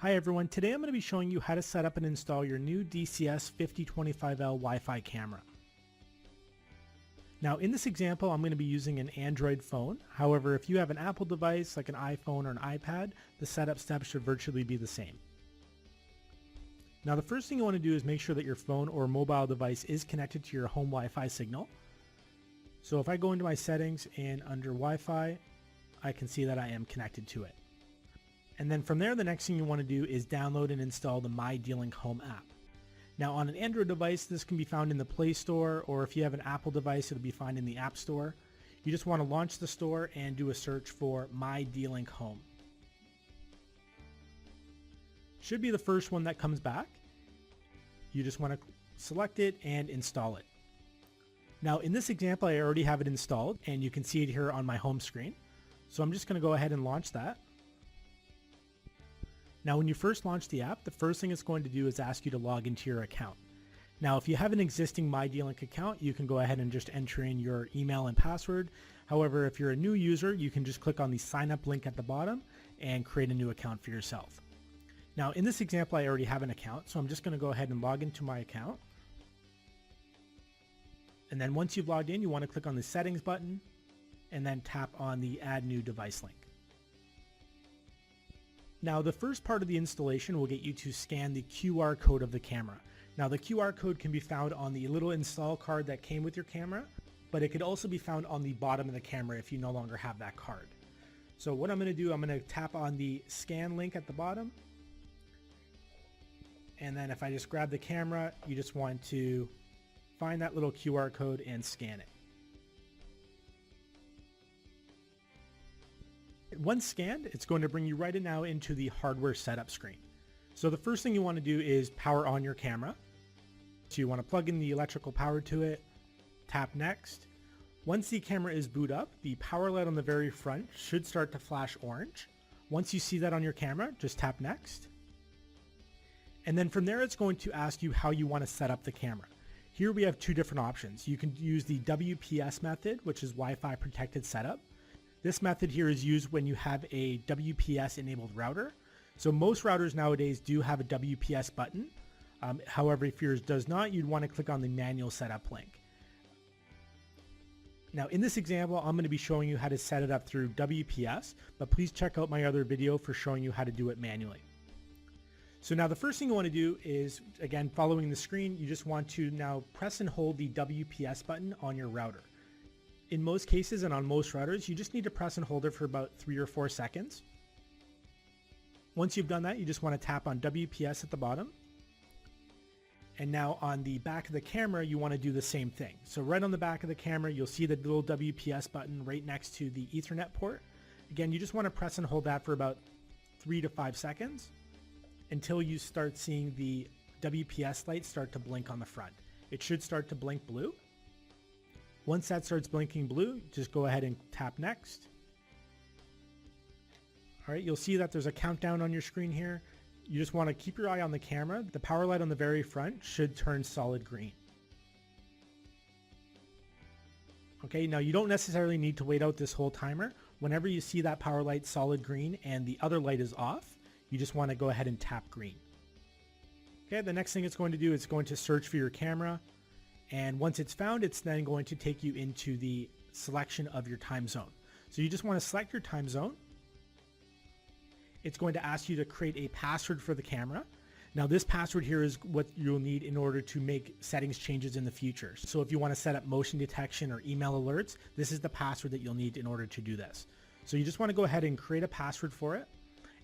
Hi everyone, today I'm going to be showing you how to set up and install your new DCS-5025L Wi-Fi camera. Now in this example I'm going to be using an Android phone. However, if you have an Apple device like an iPhone or an iPad, the setup steps should virtually be the same. Now the first thing you want to do is make sure that your phone or mobile device is connected to your home Wi-Fi signal. So if I go into my settings and under Wi-Fi, I can see that I am connected to it. And then from there, the next thing you want to do is download and install the mydlink home app. Now on an Android device, this can be found in the Play Store, or if you have an Apple device, it'll be found in the App Store. You just want to launch the store and do a search for mydlink home. Should be the first one that comes back. You just want to select it and install it. Now in this example, I already have it installed and you can see it here on my home screen. So I'm just going to go ahead and launch that. Now when you first launch the app, the first thing it's going to do is ask you to log into your account. Now if you have an existing mydlink account, you can go ahead and just enter in your email and password. However, if you're a new user, you can just click on the sign up link at the bottom and create a new account for yourself. Now in this example, I already have an account, so I'm just going to go ahead and log into my account. And then once you've logged in, you want to click on the settings button and then tap on the add new device link. Now the first part of the installation will get you to scan the QR code of the camera. Now the QR code can be found on the little install card that came with your camera, but it could also be found on the bottom of the camera if you no longer have that card. So what I'm going to do, I'm going to tap on the scan link at the bottom. And then if I just grab the camera, you just want to find that little QR code and scan it. Once scanned, it's going to bring you right now into the hardware setup screen. So the first thing you want to do is power on your camera. So you want to plug in the electrical power to it, tap next. Once the camera is boot up, the power light on the very front should start to flash orange. Once you see that on your camera, just tap next. And then from there, it's going to ask you how you want to set up the camera. Here we have two different options. You can use the WPS method, which is Wi-Fi protected setup. This method here is used when you have a WPS enabled router. So most routers nowadays do have a WPS button. However, if yours does not, you'd want to click on the manual setup link. Now in this example, I'm going to be showing you how to set it up through WPS, but please check out my other video for showing you how to do it manually. So now the first thing you want to do is, again, following the screen, you just want to now press and hold the WPS button on your router. In most cases and on most routers, you just need to press and hold it for about 3 or 4 seconds. Once you've done that, you just want to tap on WPS at the bottom. And now on the back of the camera, you want to do the same thing. So right on the back of the camera, you'll see the little WPS button right next to the Ethernet port. Again, you just want to press and hold that for about 3 to 5 seconds until you start seeing the WPS light start to blink on the front. It should start to blink blue. Once that starts blinking blue, just go ahead and tap next. All right, you'll see that there's a countdown on your screen here. You just want to keep your eye on the camera. The power light on the very front should turn solid green. Okay, now you don't necessarily need to wait out this whole timer. Whenever you see that power light solid green and the other light is off, you just want to go ahead and tap green. Okay, the next thing it's going to do is it's going to search for your camera. And once it's found, it's then going to take you into the selection of your time zone. So you just want to select your time zone. It's going to ask you to create a password for the camera. Now this password here is what you'll need in order to make settings changes in the future. So if you want to set up motion detection or email alerts, this is the password that you'll need in order to do this. So you just want to go ahead and create a password for it.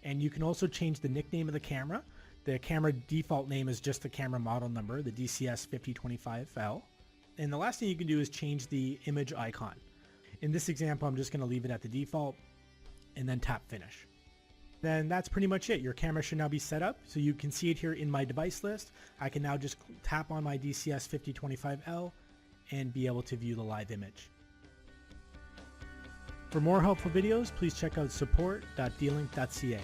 And you can also change the nickname of the camera. The camera default name is just the camera model number, the DCS-5025L. And the last thing you can do is change the image icon. In this example, I'm just going to leave it at the default and then tap finish. Then that's pretty much it. Your camera should now be set up. So you can see it here in my device list. I can now just tap on my DCS-5025L and be able to view the live image. For more helpful videos, please check out support.dlink.ca.